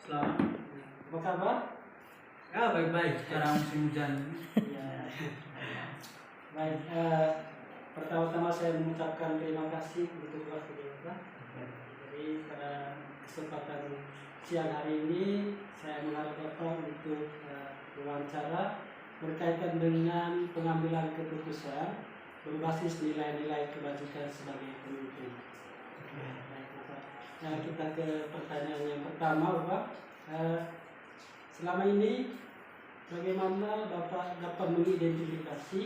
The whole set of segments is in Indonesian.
Selamat. Apa kabar? Ya baik-baik. Sekarang musim hujan. Ya. Baik, pertama-tama saya mengucapkan terima kasih untuk waktu Bapak. Jadi pada kesempatan siang hari ini saya mengharap Bapak untuk wawancara berkaitan dengan pengambilan keputusan berbasis nilai-nilai kebajikan sebagai pemimpin. Baik, Bapak. Nah, kita ke pertanyaan yang pertama, Bapak. Selama ini bagaimana Bapak dapat mengidentifikasi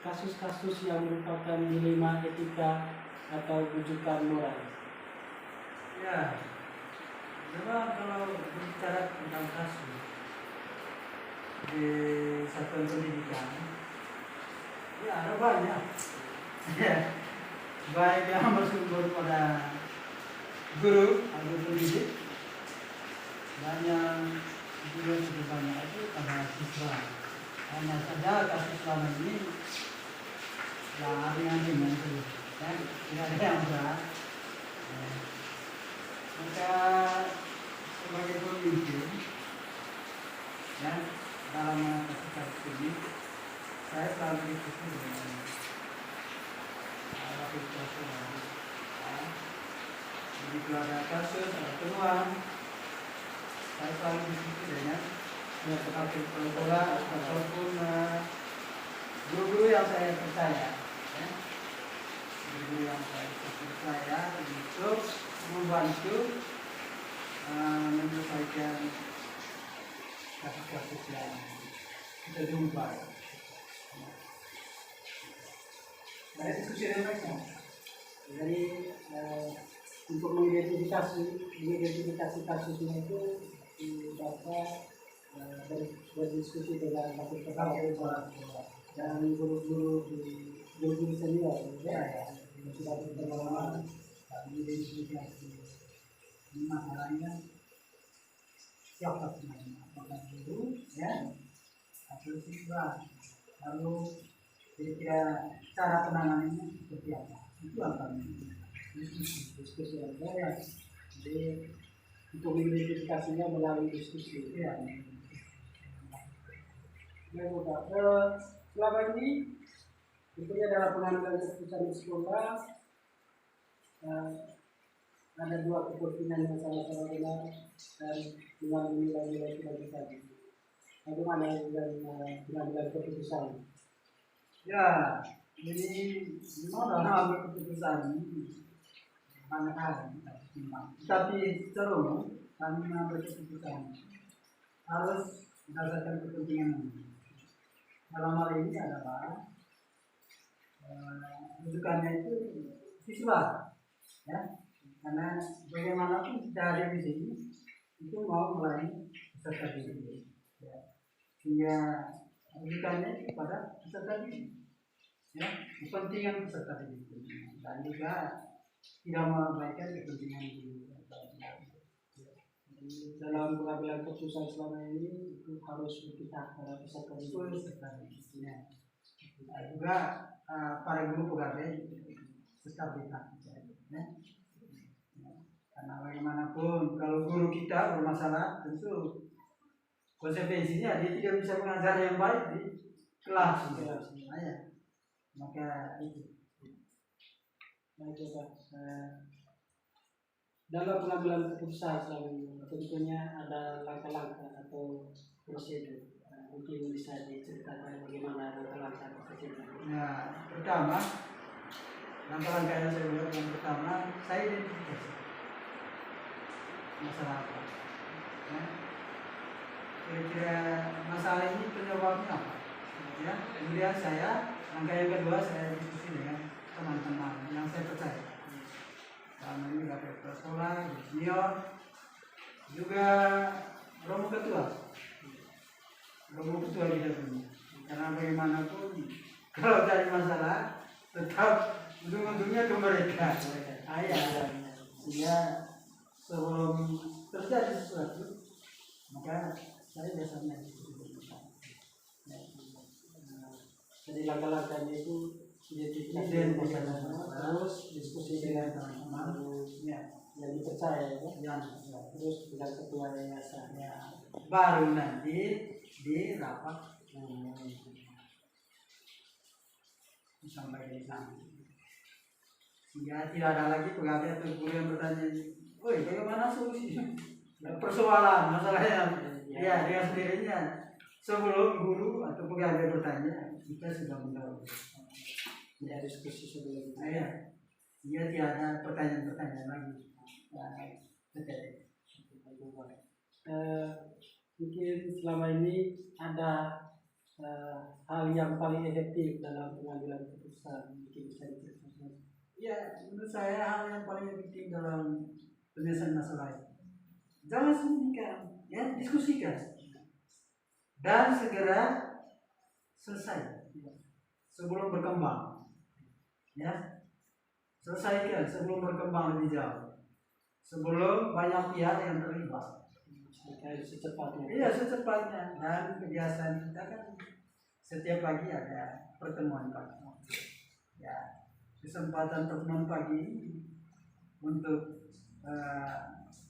kasus-kasus yang merupakan dilema etika atau rujukan moral? Ya. Coba kalau berbicara tentang kasus di satuan pendidikan, ya ada banyak. Ya. Baik yang bersumber pada guru atau pendidik, banyak juga cukup banyak itu pada siswa. Hanya saja kasus selama ini yang ringan-ringan itu, ya, tidak ada yang berat. Maka sebagai pemimpin, ya, dalam kasus ini, saya selalu diskusi dengan wakil ketua. Begitu ada kasus, ada temuan, saya selalu diskusi dengan wakil ketua ataupun guru-guru yang saya percaya, ya. Guru yang saya percaya untuk membantu menyelesaikan kasus-kasus yang kita jumpai. Ada diskusi yang mereka. Jadi untuk mengidentifikasi kasusnya itu Bapak berdiskusi dengan wakil ketua dan guru-guru senior, ya, yang sudah berpengalaman mengidentifikasi masalahnya siapa sebenarnya, apakah guru, ya, atau siswa, lalu kira-kira cara penanganannya seperti apa, itu akan diskusi yang banyak. Jadi untuk mengidentifikasinya melalui diskusi, ya. Selama ini tentunya dalam pengambilan keputusan di sekolah ada dua kepentingan yang sama-sama benar dan dengan nilai-nilai kebajikan. Bagaimana dengan pengambilan keputusan? ya. Jadi memang dalam keputusan banyak hal tapi secara umum kami mengambil keputusan harus berdasarkan kepentingan dalam hal ini adalah rujukannya itu siswa, ya, karena bagaimanapun kita ada di sini itu mau melayani peserta didik, ya, sehingga rujukannya kepada peserta didik, ya, kepentingan peserta didik dan juga tidak mengabaikan kepentingan guru. Dalam pengambilan keputusan selama ini itu harus berpihak pada peserta didik. Ya. Juga para guru pegawai tetap berpihak, ya. Karena bagaimanapun kalau guru kita bermasalah tentu konsekuensinya dia tidak bisa mengajar yang baik di kelas. Ya. Maka itu. Baik, Pak. Dalam pengambilan keputusan selama tentunya ada langkah-langkah atau prosedur. Mungkin bisa diceritakan bagaimana langkah-langkah prosedurnya. Ya, pertama langkah-langkah yang saya buat yang pertama saya identifikasi masalah apa, ya. Kira-kira masalah ini penyebabnya apa, ya. Kemudian langkah yang kedua saya diskusi dengan teman-teman yang saya percaya. Selama ini wakil ketua sekolah, senior, juga romo ketua kita punya. Karena bagaimanapun kalau cari masalah tetap ujung-ujungnya ke mereka. Ayah, Sehingga sebelum terjadi sesuatu maka saya biasanya diskusi. jadi langkah-langkahnya itu identifikasi terus diskusi dengan teman-teman, Ya. yang dipercaya ya. yang Terus dengan ketua yayasan. ya, baru nanti di rapat sampai di sana. Sehingga tidak ada lagi pegawai atau guru yang bertanya, woi bagaimana solusinya? Ya, persoalan masalahnya ya dengan sendirinya. Sebelum guru atau pegawai bertanya, kita sudah menjawab. Ya diskusi sebelum itu. Ya, dia tidak ada pertanyaan-pertanyaan lagi. Ya, betul. Mungkin selama ini ada hal yang paling efektif dalam pengambilan keputusan, mungkin bisa diceritakan. Ya, menurut saya hal yang paling penting dalam penyelesaian masalah itu, jangan sembunyikan, ya diskusikan dan segera selesai sebelum berkembang. Ya, selesaikan sebelum berkembang lebih jauh, sebelum banyak pihak yang terlibat. Secepatnya. Iya, secepatnya. Dan kebiasaan kita kan setiap pagi ada pertemuan pagi. Ya, kesempatan pertemuan pagi untuk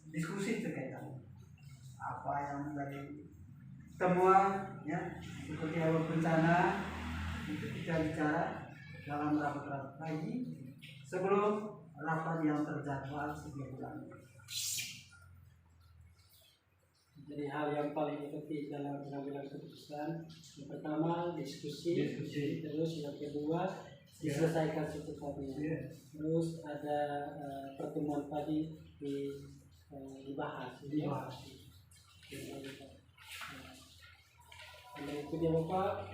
diskusi terkait apa yang dari temuan, ya seperti awal bencana itu kita bicara dalam rapat-rapat pagi sebelum rapat yang terjadwal setiap bulan. Jadi hal yang paling efektif dalam pengambilan keputusan, yang pertama diskusi. Terus yang kedua diselesaikan secepatnya. Terus ada pertemuan pagi dibahas. Dan itu dia Bapak,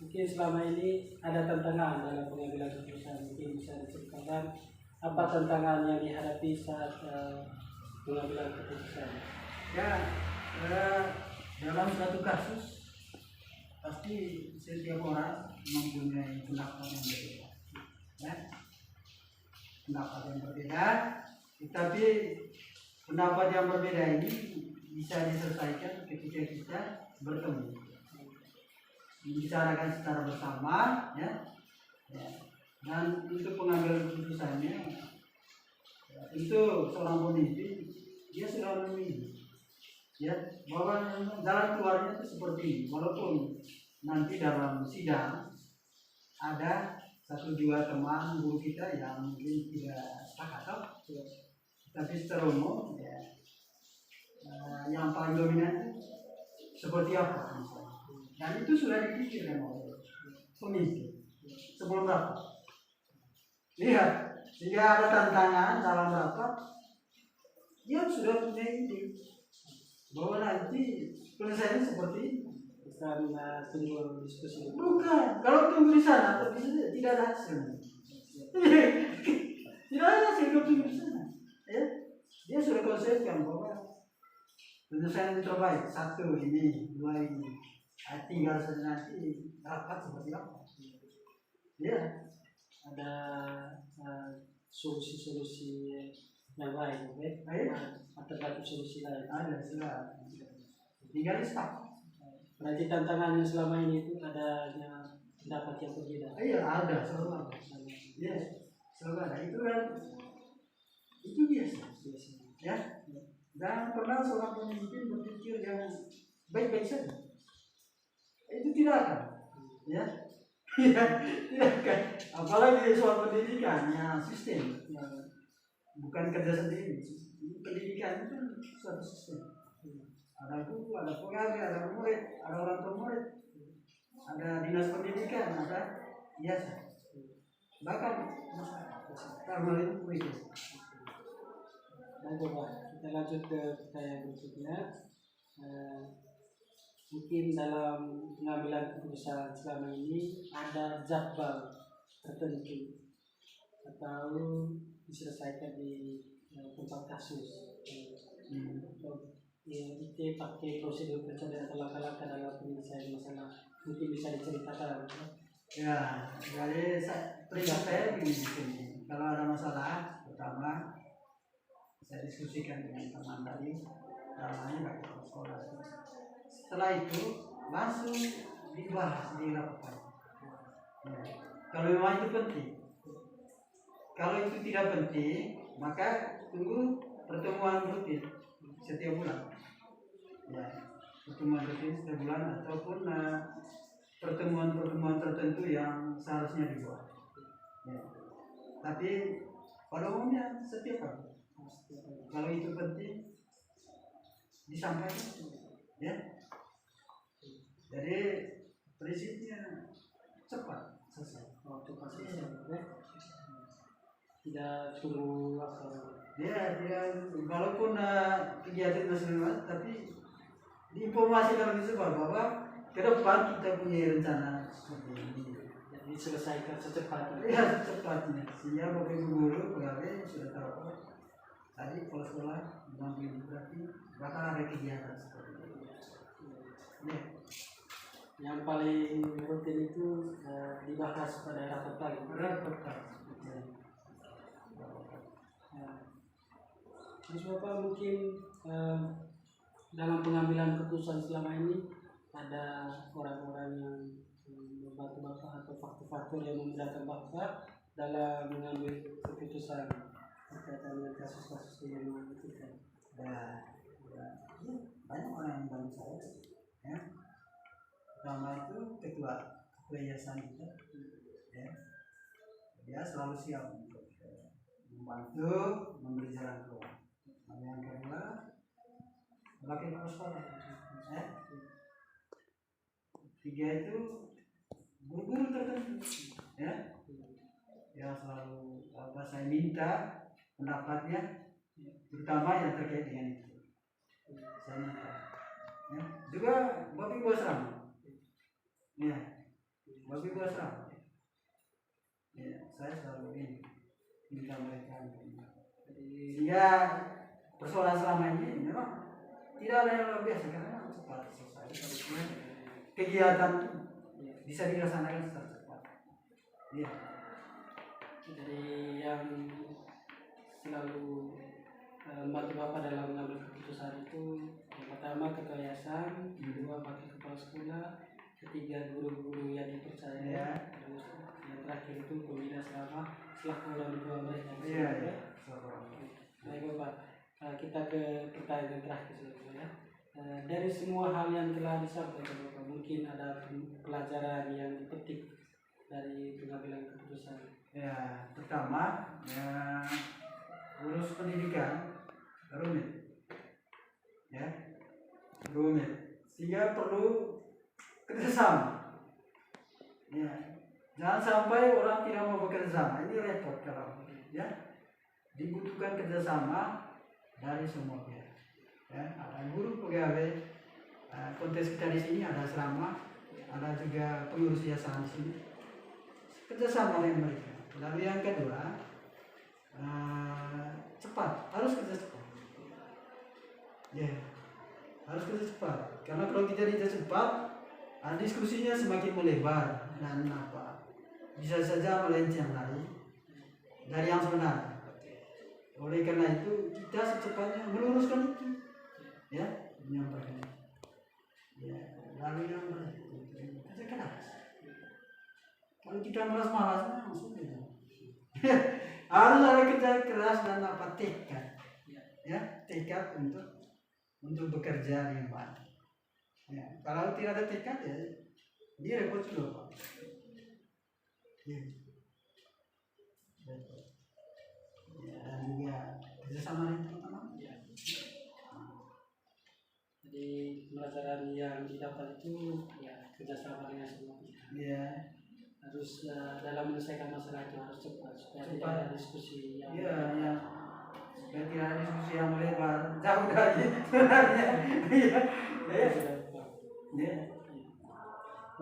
mungkin selama ini ada tantangan dalam pengambilan keputusan, mungkin bisa diceritakan apa tantangan yang dihadapi saat pengambilan keputusan. Ya, dalam suatu kasus pasti setiap orang mempunyai pendapat yang berbeda, ya, pendapat yang berbeda. Tetapi pendapat yang berbeda ini bisa diselesaikan ketika kita bertemu, membicarakan secara bersama, ya. Dan untuk pengambilan keputusannya, ya, itu seorang pemimpin dia sudah memilih, ya, bahwa jalan keluarnya itu seperti ini. Walaupun nanti dalam sidang ada 1-2 teman guru kita yang mungkin tidak sepakat, tapi secara umum ya, yang paling dominan seperti apa misalnya. Dan itu sudah dipikirkan oleh pemimpin sebelum rapat. Lihat, jika ada tantangan dalam rapat, dia sudah punya ide bahwa nanti penyelesaiannya seperti ini. Bukan tunggu diskusi. Bukan, kalau tunggu di sana tidak ada hasil. Tidak ada hasil kalau tunggu di sana. Ya, dia sudah konsepkan bahwa penyelesaian yang terbaik 1 ini, 2 ini, tinggal saja nanti rapat seperti apa. Ya, Ada solusi-solusi yang lain, oke? Alternatif solusi lain. ada sudah. Tinggal di stop. Berarti tantangannya selama ini itu adanya pendapat yang berbeda. Iya, ada, selalu ada. Iya, selalu ada. Itu kan, itu biasa. Ya, jangan pernah seorang pemimpin berpikir yang baik-baik saja. Itu tidak akan. Ya, tidak akan. Apalagi soal pendidikan, ya sistem. Ya, bukan kerja sendiri. Pendidikan itu suatu sistem. Ada guru, ada pegawai, ada murid, ada orang tua murid, ada dinas pendidikan, ada biasa, bahkan masyarakat itu. Baik Bapak, kita lanjut ke pertanyaan berikutnya. Mungkin dalam pengambilan keputusan selama ini ada jadwal tertentu atau diselesaikan di tempat kasus. Ya, itu pakai prosedur procedure atau langkah-langkah dalam penyelesaian masalah, mungkin bisa diceritakan. Ya, jadi prinsip saya begini di sini. Kalau ada masalah, pertama saya diskusikan dengan teman tadi, namanya bagi sekolah. Setelah itu langsung dibahas di rapat. Ya, kalau memang itu penting. Kalau itu tidak penting, maka tunggu pertemuan rutin setiap bulan. Ya, pertemuan rutin setiap bulan ataupun pertemuan-pertemuan tertentu yang seharusnya dibuat. Ya. Tapi pada umumnya setiap hari. Kalau itu penting disampaikan, ya. Jadi prinsipnya cepat selesai. Oh, cepat selesai. Ya. Tidak tunggu apa. Ya, walaupun kegiatan nasional, tapi diinformasikan lebih cepat bahwa ke depan kita punya rencana seperti ini. Jadi selesaikan secepatnya. Ya, secepatnya. Sehingga Bapak Ibu guru pegawai sudah tahu. Tadi kalau sekolah mengambil berarti bakal ada kegiatan seperti itu. Ya. Yang paling rutin itu dibahas pada rapat pagi. Rapat pagi. Terus Bapak mungkin dalam pengambilan keputusan selama ini ada orang-orang yang membantu Bapak atau faktor-faktor yang memudahkan Bapak dalam mengambil keputusan berkaitan dengan kasus-kasus yang kita. Banyak orang yang bantu saya. Ya. Pertama itu ketua yayasan kita. Ya. Dia selalu siap untuk membantu memberi jalan keluar. Yang kedua, wakil kepala sekolah. Tiga itu guru-guru tertentu, ya, yang selalu saya minta pendapatnya, terutama yang terkait dengan itu. Saya minta. Ya. Juga Bapak Ibu asrama. Ya, Bapak Ibu asrama. Ya, saya selalu ini minta mereka. Sehingga persoalan selama ini memang tidak ada yang luar biasa karena cepat selesai. Kegiatan bisa dilaksanakan secara cepat. Iya. Jadi yang selalu membantu Bapak dalam mengambil keputusan itu yang pertama ketua yayasan, kedua wakil kepala sekolah, ketiga guru-guru yang dipercaya, Ya. terus yang terakhir itu pembina selama selaku orang tua mereka. Iya, iya. Baik Bapak, kita ke pertanyaan terakhir ya. Dari semua hal yang telah disampaikan Bapak, mungkin ada pelajaran yang dipetik dari pengambilan keputusan. Ya, pertama, ya, urus pendidikan rumit, ya, rumit, sehingga perlu kerjasama. Ya, jangan sampai orang tidak mau bekerja sama, ini repot kalau, ya, dibutuhkan kerjasama dari semua pihak. Ya, ada guru pegawai, kontes kita di sini ada asrama, ada juga pengurus yayasan di sini. Kerjasama dengan mereka. Lalu yang kedua, cepat, harus kerja cepat. Ya, harus kerja cepat. Karena kalau kita kerja cepat, diskusinya semakin melebar dan bisa saja melenceng dari yang sebenarnya. Oleh karena itu kita secepatnya meluruskan itu, ya, menyampaikan. Ya, lalu yang kerja keras. Kalau kita malas-malas, langsung ya. Harus ada kerja keras dan tekad, ya, tekad untuk bekerja dengan baik. Ya, kalau tidak ada tekad ya, dia repot juga Pak. Ya. Ya, dan juga kerjasama dengan teman-teman. Ya. Jadi pelajaran yang didapat itu ya kerjasama dengan semua pihak. Ya. Harus dalam menyelesaikan masalah itu harus cepat supaya tidak ada diskusi yang supaya tidak ada diskusi yang melebar jauh dari sebenarnya. Ya.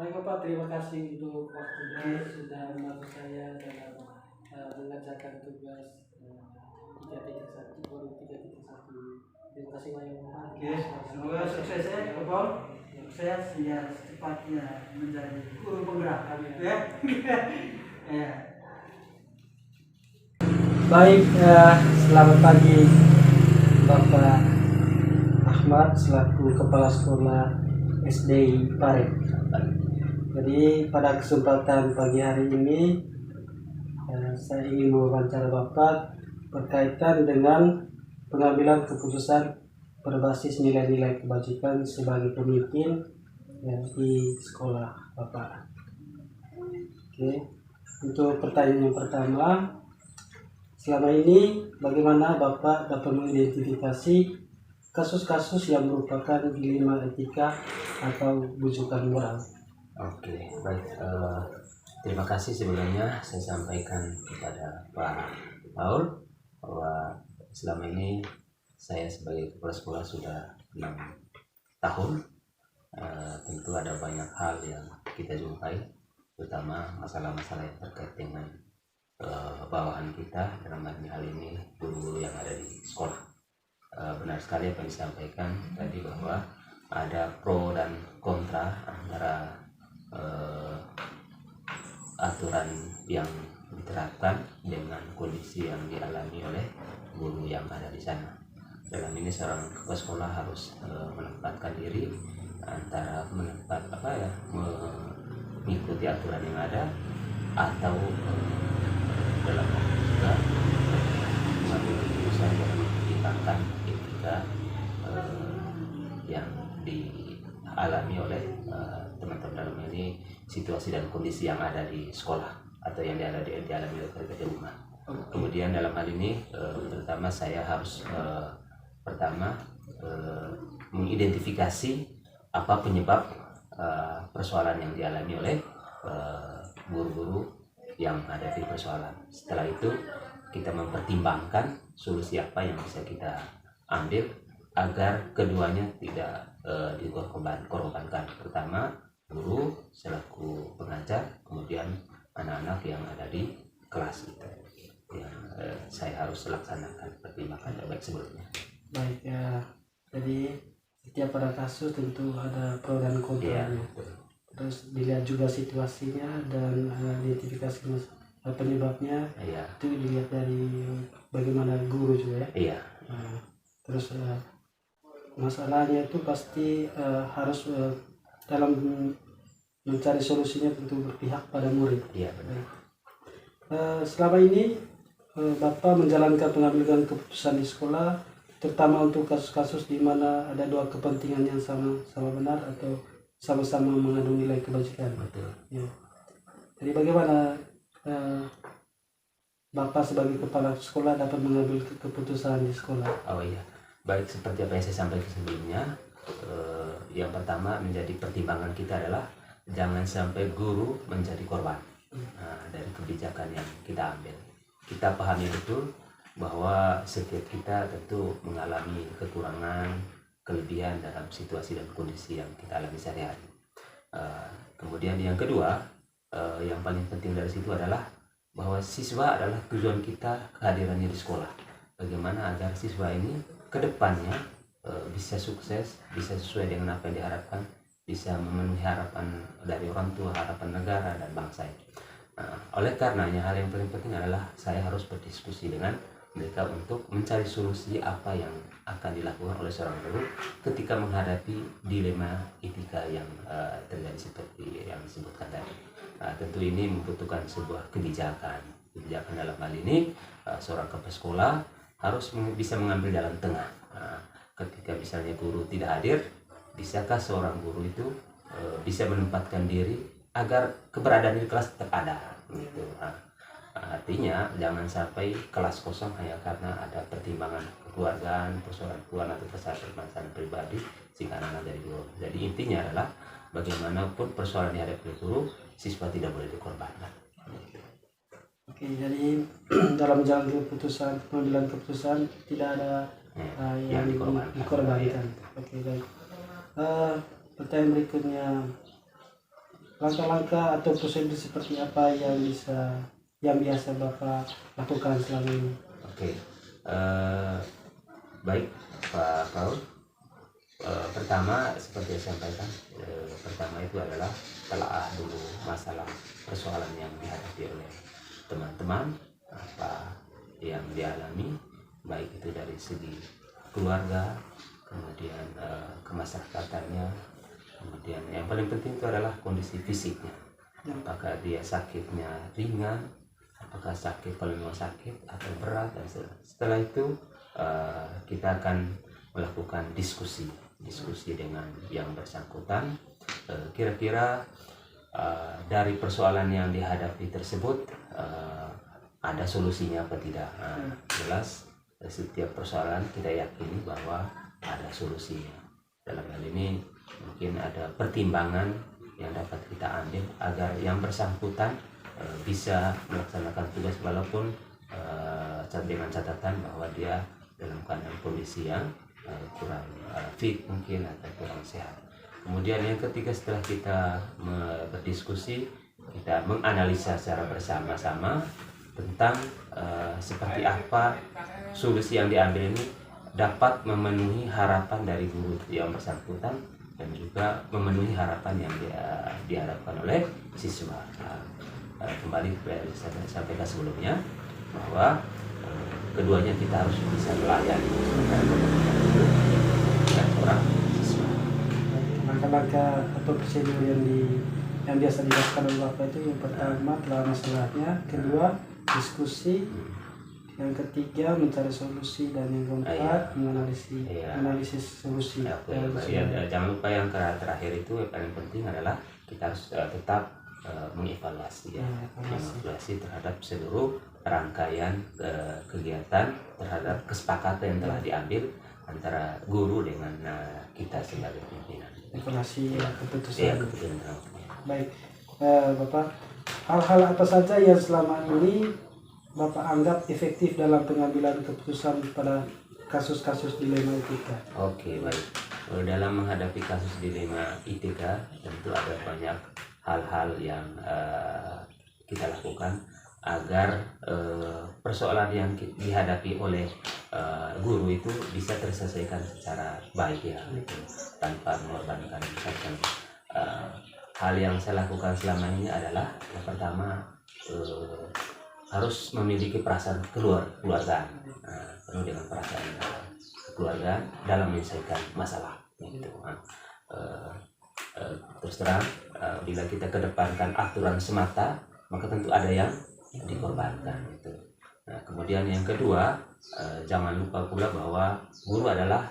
Baik Bapak, terima kasih untuk waktunya sudah membantu saya dalam mengerjakan tugas 3.1 baru 3.1. Terima kasih banyak Bapak. Oke, semoga sukses ya Bapak. Sukses ya secepatnya menjadi guru penggerak. Ya. Ya. Baik, selamat pagi Bapak Ahmad selaku Kepala Sekolah SDI Parit. Jadi pada kesempatan pagi hari ini saya ingin mewawancara Bapak berkaitan dengan pengambilan keputusan berbasis nilai-nilai kebajikan sebagai pemimpin ya, di sekolah Bapak. Oke, untuk pertanyaan yang pertama, selama ini bagaimana Bapak dapat mengidentifikasi kasus-kasus yang merupakan dilema etika atau bujukan moral? Oke, baik. Terima kasih sebelumnya saya sampaikan kepada Pak Paul bahwa selama ini saya sebagai kepala sekolah sudah 6 tahun. Tentu ada banyak hal yang kita jumpai, terutama masalah-masalah yang terkait dengan bawahan kita, dalam hal ini guru-guru yang ada di sekolah. Benar sekali apa yang disampaikan tadi bahwa ada pro dan kontra antara aturan yang diterapkan dengan kondisi yang dialami oleh guru yang ada di sana. Dalam ini seorang kepala sekolah harus menempatkan diri antara mengikuti aturan yang ada atau dalam waktu juga mengambil keputusan dan mempertimbangkan etika yang dialami oleh teman-teman dalam ini situasi dan kondisi yang ada di sekolah atau yang dialami oleh mereka di rumah. Kemudian dalam hal ini terutama saya harus pertama mengidentifikasi apa penyebab persoalan yang dialami oleh guru-guru yang menghadapi persoalan. Setelah itu kita mempertimbangkan solusi apa yang bisa kita ambil agar keduanya tidak dikorbankan. Pertama guru selaku pengajar, kemudian anak-anak yang ada di kelas itu yang saya harus laksanakan pertimbangan baik sebelumnya. Baik ya, jadi setiap ada kasus tentu ada pro dan kontra. Iya, terus dilihat juga situasinya dan identifikasi penyebabnya. iya, Itu dilihat dari bagaimana guru juga ya. iya, Terus masalahnya itu pasti harus dalam mencari solusinya tentu berpihak pada murid. iya benar. Selama ini Bapak menjalankan pengambilan keputusan di sekolah, terutama untuk kasus-kasus di mana ada dua kepentingan yang sama benar atau sama-sama mengandung nilai kebajikan. Betul. Ya. Jadi bagaimana Bapak sebagai kepala sekolah dapat mengambil keputusan di sekolah? Oh iya, baik seperti apa yang saya sampaikan sebelumnya. Yang pertama menjadi pertimbangan kita adalah jangan sampai guru menjadi korban dari kebijakan yang kita ambil. Kita pahami betul bahwa setiap kita tentu mengalami kekurangan, kelebihan dalam situasi dan kondisi yang kita alami sehari-hari. Kemudian yang kedua, yang paling penting dari situ adalah bahwa siswa adalah tujuan kita kehadirannya di sekolah. Bagaimana agar siswa ini ke depannya bisa sukses, bisa sesuai dengan apa yang diharapkan, bisa memenuhi harapan dari orang tua, harapan negara dan bangsa ini. Oleh karenanya hal yang paling penting adalah saya harus berdiskusi dengan mereka untuk mencari solusi apa yang akan dilakukan oleh seorang guru ketika menghadapi dilema etika yang terjadi seperti yang disebutkan tadi. Tentu ini membutuhkan sebuah kebijakan dalam hal ini seorang kepala sekolah harus bisa mengambil jalan tengah. Ketika misalnya guru tidak hadir, bisakah seorang guru itu bisa menempatkan diri agar keberadaan di kelas tetap ada gitu. Artinya jangan sampai kelas kosong hanya karena ada pertimbangan kekeluargaan, persoalan keluarga atau permasalahan pribadi sehingga anak dari guru. Jadi intinya adalah bagaimanapun persoalan yang ada di guru, siswa tidak boleh dikorbankan. Oke, jadi dalam jalan pengambilan keputusan tidak ada yang dikorbankan. Oke, baik. Pertanyaan berikutnya, langkah-langkah atau prosedur seperti apa yang biasa Bapak lakukan selama ini? Oke, baik Pak Paul. Pertama seperti yang saya sampaikan, pertama itu adalah telaah dulu masalah persoalan yang dihadapi oleh teman-teman, apa yang dialami, baik itu dari segi keluarga, kemudian kemasyarakatannya, kemudian yang paling penting itu adalah kondisi fisiknya. Apakah dia sakitnya ringan apakah sakit, kalau memang sakit atau berat, dan setelah itu kita akan melakukan diskusi dengan yang bersangkutan, kira-kira dari persoalan yang dihadapi tersebut ada solusinya apa tidak. Jelas setiap persoalan kita yakini bahwa ada solusinya. Dalam hal ini mungkin ada pertimbangan yang dapat kita ambil agar yang bersangkutan bisa melaksanakan tugas, walaupun dengan catatan bahwa dia dalam keadaan kondisi yang kurang fit mungkin atau kurang sehat. Kemudian yang ketiga, setelah kita berdiskusi, kita menganalisa secara bersama-sama tentang seperti apa solusi yang diambil ini dapat memenuhi harapan dari guru yang bersangkutan dan juga memenuhi harapan yang diharapkan oleh siswa. Kembali saya sampaikan sebelumnya bahwa keduanya kita harus bisa melayani orang siswa. Langkah-langkah atau prosedur yang biasa dilakukan oleh Bapak itu, yang pertama telah masalahnya, kedua diskusi, yang ketiga mencari solusi, dan yang keempat menganalisis solusi. Jangan lupa yang terakhir itu yang paling penting adalah kita harus tetap mengevaluasi mengevaluasi terhadap seluruh rangkaian kegiatan, terhadap kesepakatan yang telah diambil antara guru dengan kita sebagai pimpinan. Evaluasi keputusan. Keputusan. Baik, Bapak, hal-hal apa saja yang selama ini Bapak anggap efektif dalam pengambilan keputusan pada kasus-kasus dilema ITK? Oke, baik. Dalam menghadapi kasus dilema ITK tentu ada banyak hal-hal yang kita lakukan agar persoalan yang dihadapi oleh guru itu bisa terselesaikan secara baik, ya, gitu, tanpa mengorbankan misalkan. Hal yang saya lakukan selama ini adalah yang pertama, harus memiliki perasaan keluarga, penuh dengan perasaan keluarga dalam menyelesaikan masalah, gitu. Terus terang, bila kita kedepankan aturan semata, maka tentu ada yang dikorbankan, gitu. Nah, kemudian yang kedua, jangan lupa pula bahwa guru adalah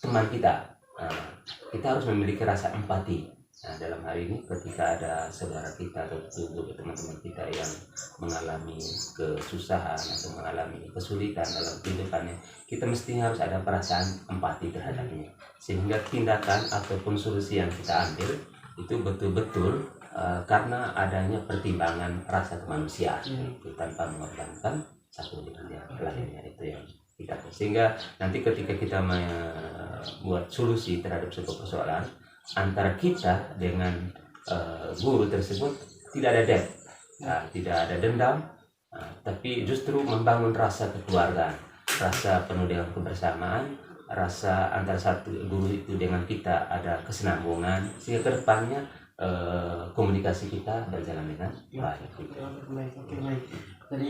teman kita. Kita harus memiliki rasa empati. Nah, dalam hal ini ketika ada saudara kita atau teman-teman kita yang mengalami kesusahan atau mengalami kesulitan dalam kehidupannya, kita mestinya harus ada perasaan empati terhadapnya, sehingga tindakan ataupun solusi yang kita ambil itu betul-betul karena adanya pertimbangan rasa kemanusiaan, itu tanpa mengorbankan satu dengan yang lainnya. Itu yang kita, sehingga nanti ketika kita membuat solusi terhadap sebuah persoalan antara kita dengan guru tersebut tidak ada debt, tidak ada dendam, tapi justru membangun rasa kekeluargaan, rasa penuh dengan kebersamaan, rasa antara satu guru itu dengan kita ada kesinambungan, sehingga kedepannya komunikasi kita berjalan dengan baik. Baik. Jadi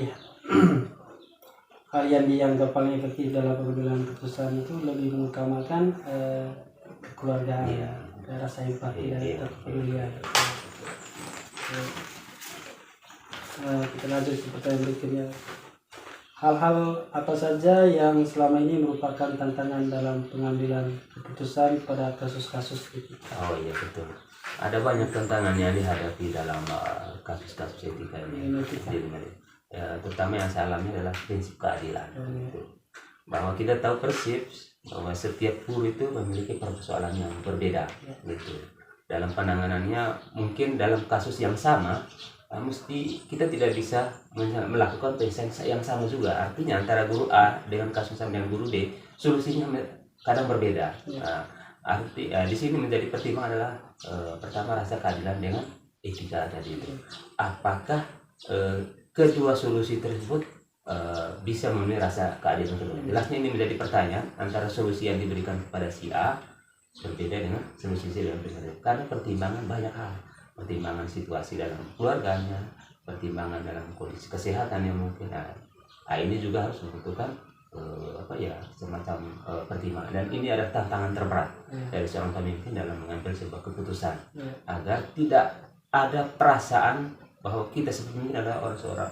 hal yang dianggap paling efektif dalam pengambilan keputusan itu lebih mengutamakan kekeluargaan, rasa empati, dan kepedulian. Kita lanjut ke pertanyaan berikutnya. Hal-hal apa saja yang selama ini merupakan tantangan dalam pengambilan keputusan pada kasus-kasus itu? Oh iya, betul. Ada banyak tantangan yang dihadapi dalam kasus-kasus etika ini. Terutama yang saya alami adalah prinsip keadilan. Bahwa kita tahu persis bahwa setiap guru itu memiliki persoalan yang berbeda, gitu. Dalam penanganannya mungkin dalam kasus yang sama, mesti kita tidak bisa melakukan penyelesaian yang sama juga. Artinya antara guru A dengan kasus sama dengan guru B, solusinya kadang berbeda. Di sini menjadi pertimbangan adalah pertama rasa keadilan dengan etika tadi itu. Apakah kedua solusi tersebut bisa memenuhi rasa keadilan tersebut? Jelasnya ini menjadi pertanyaan antara solusi yang diberikan kepada si A berbeda dengan solusi yang diberikan, karena pertimbangan banyak hal, pertimbangan situasi dalam keluarganya, pertimbangan dalam kondisi kesehatan yang mungkin. Ini juga harus membutuhkan semacam pertimbangan, dan ini adalah tantangan terberat dari seorang pemimpin dalam mengambil sebuah keputusan, agar tidak ada perasaan bahwa kita sebenarnya adalah orang seorang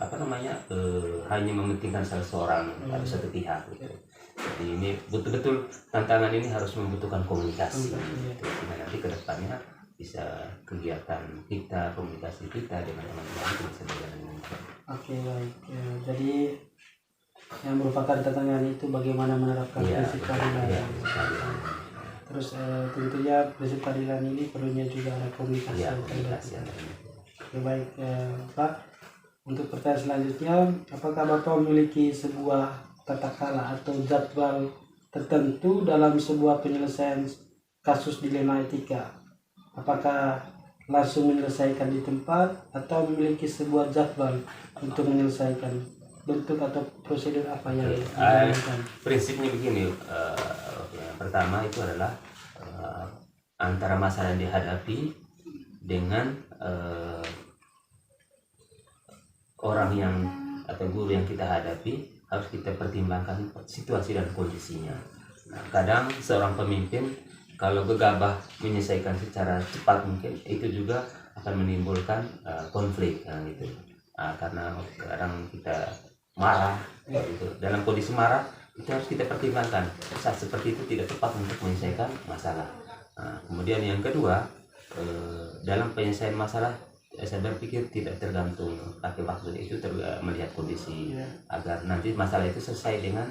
hanya mementingkan salah seorang atau satu pihak gitu. Jadi ini betul-betul tantangan ini harus membutuhkan komunikasi gitu. Dimana nanti kedepannya bisa kegiatan kita, komunikasi kita dengan teman-teman itu bisa berjalan dengan baik. Oke, baik. Jadi yang merupakan tantangan itu bagaimana menerapkan prinsip keadilan. Terus tentunya prinsip keadilan ini perlunya juga ada komunikasi. Oke, baik Pak. Untuk pertanyaan selanjutnya, apakah Bapak memiliki sebuah tata krama atau jadwal tertentu dalam sebuah penyelesaian kasus dilema etika? Apakah langsung menyelesaikan di tempat atau memiliki sebuah jadwal untuk menyelesaikan? Bentuk atau prosedur apa yang dilakukan? Prinsipnya begini, yang pertama itu adalah antara masalah yang dihadapi dengan orang yang atau guru yang kita hadapi harus kita pertimbangkan situasi dan kondisinya. Nah, kadang seorang pemimpin kalau gegabah menyelesaikan secara cepat mungkin itu juga akan menimbulkan konflik gitu. Karena kadang kita marah gitu. Dalam kondisi marah itu harus kita pertimbangkan saat seperti itu tidak tepat untuk menyelesaikan masalah. Kemudian yang kedua, dalam penyelesaian masalah saya berpikir tidak tergantung pakai waktu itu melihat kondisi agar nanti masalah itu selesai dengan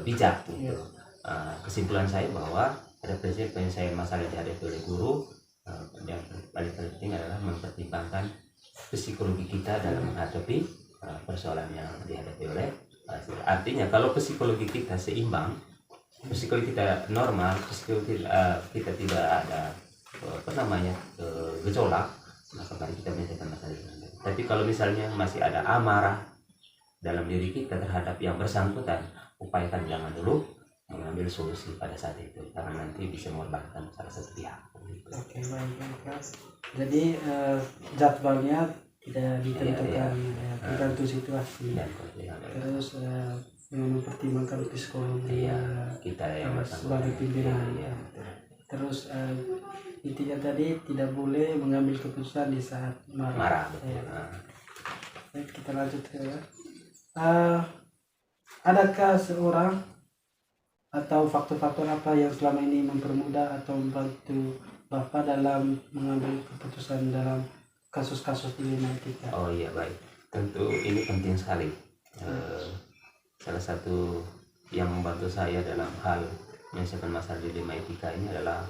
bijak gitu. Kesimpulan saya bahwa ada prinsip penyelesaian masalah yang dihadapi oleh guru yang paling penting adalah mempertimbangkan psikologi kita dalam menghadapi persoalan yang dihadapi oleh artinya kalau psikologi kita seimbang, psikologi kita normal, psikologi kita tidak ada gejolak, maka mari kita menyelesaikan masalah itu. Tapi kalau misalnya masih ada amarah dalam diri kita terhadap yang bersangkutan, upayakan jangan dulu mengambil solusi pada saat itu karena nanti bisa mengorbankan salah satu pihak. Oke, baik. Jadi jadwalnya tidak ditentukan tergantung situasi. Terus dengan mempertimbangkan psikologi kita yang sebagai pimpinan. Terus intinya tadi tidak boleh mengambil keputusan di saat marah. Baik, kita lanjut ke adakah seorang atau faktor-faktor apa yang selama ini mempermudah atau membantu Bapak dalam mengambil keputusan dalam kasus-kasus dilema etika? Oh iya, baik. Tentu ini penting sekali. Salah satu yang membantu saya dalam hal menyelesaikan masalah dilema etika ini adalah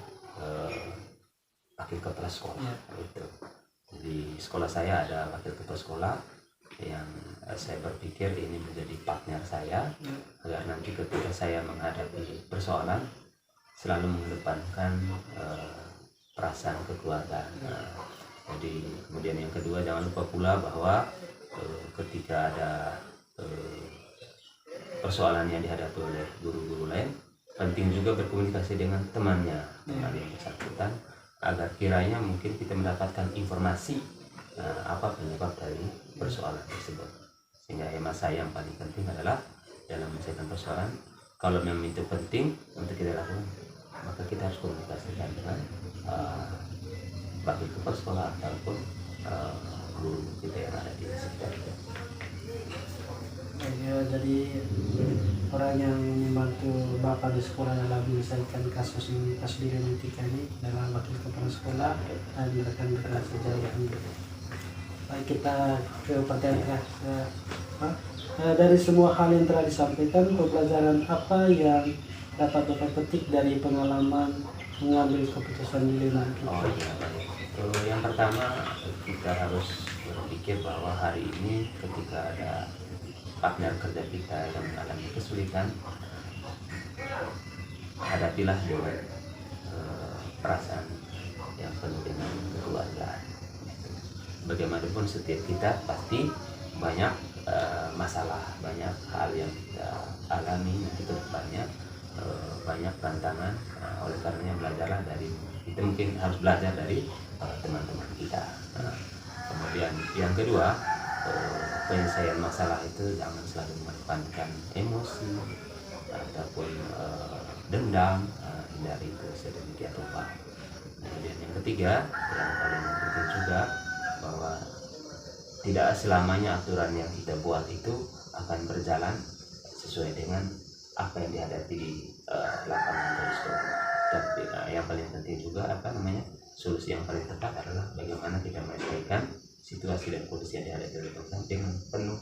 wakil kepala sekolah. Itu. Jadi sekolah saya ada wakil kepala sekolah yang saya berpikir ini menjadi partner saya agar nanti ketika saya menghadapi persoalan selalu mengedepankan perasaan kekeluargaan. Jadi kemudian yang kedua jangan lupa pula bahwa ketika ada persoalan yang dihadapi oleh guru-guru lain, penting juga berkomunikasi dengan teman yang bersangkutan agar kiranya mungkin kita mendapatkan informasi apa penyebab dari persoalan tersebut. Sehingga hemat saya yang paling penting adalah dalam menyelesaikan persoalan, kalau memang itu penting untuk kita lakukan, maka kita harus komunikasikan dengan wakil kepala sekolah ataupun guru kita yang ada di sekitar kita. Jadi orang yang membantu Bapak di sekolah dalam menyelesaikan kasus dilema etika ini adalah wakil kepala sekolah dan rekan-rekan sejaya. Baik, kita ke pertanyaan dari semua hal yang telah disampaikan, pembelajaran apa yang dapat Bapak petik dari pengalaman mengambil keputusan dilema etika? Oh iya, baik. Yang pertama kita harus berpikir bahwa hari ini ketika ada partner kerja kita yang mengalami kesulitan, hadapilah dengan perasaan yang penuh dengan kekeluargaan. Bagaimanapun setiap kita pasti banyak masalah, banyak hal yang kita alami nanti ke depannya, banyak tantangan. Oleh karenanya belajarlah dari kita, mungkin harus belajar dari teman-teman kita. Kemudian yang kedua, penyelesaian masalah itu jangan selalu mengedepankan emosi ataupun dendam, hindari itu sedemikian rupa. Kemudian yang ketiga yang paling penting juga bahwa tidak selamanya aturan yang kita buat itu akan berjalan sesuai dengan apa yang dihadapi di lapangan dari sekolah. Tapi yang paling penting juga solusi yang paling tepat adalah bagaimana kita menyesuaikan situasi dan kondisi yang dihadapi oleh pemerintah dengan penuh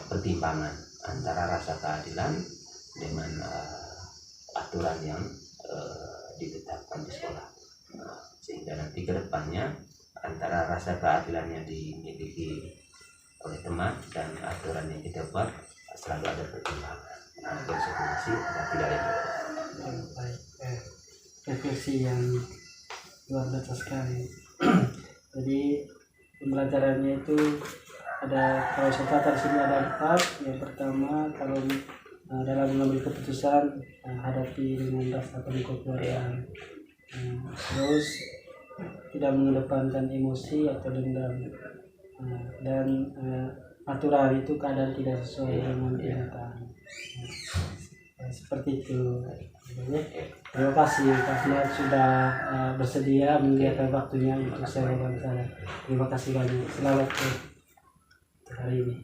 pertimbangan antara rasa keadilan dengan aturan yang ditetapkan di sekolah, sehingga nanti ke depannya antara rasa keadilan yang dimiliki oleh teman dan aturan yang kita buat selalu ada pertimbangan, konsekuensi dan tidak ada Baik, refleksi yang luar biasa sekali. Jadi pembelajarannya itu ada, kalau saya catat di sini ada 4. Yang pertama, kalau dalam mengambil keputusan hadapi dengan rasa kekeluargaan, terus tidak mengedepankan emosi atau dendam, dan aturan itu kadang tidak sesuai dengan kenyataan. Seperti itu. Terima kasih Kak Fiat sudah bersedia menyediakan waktunya untuk saya wawancara. Terima kasih banyak. Selamat hari ini.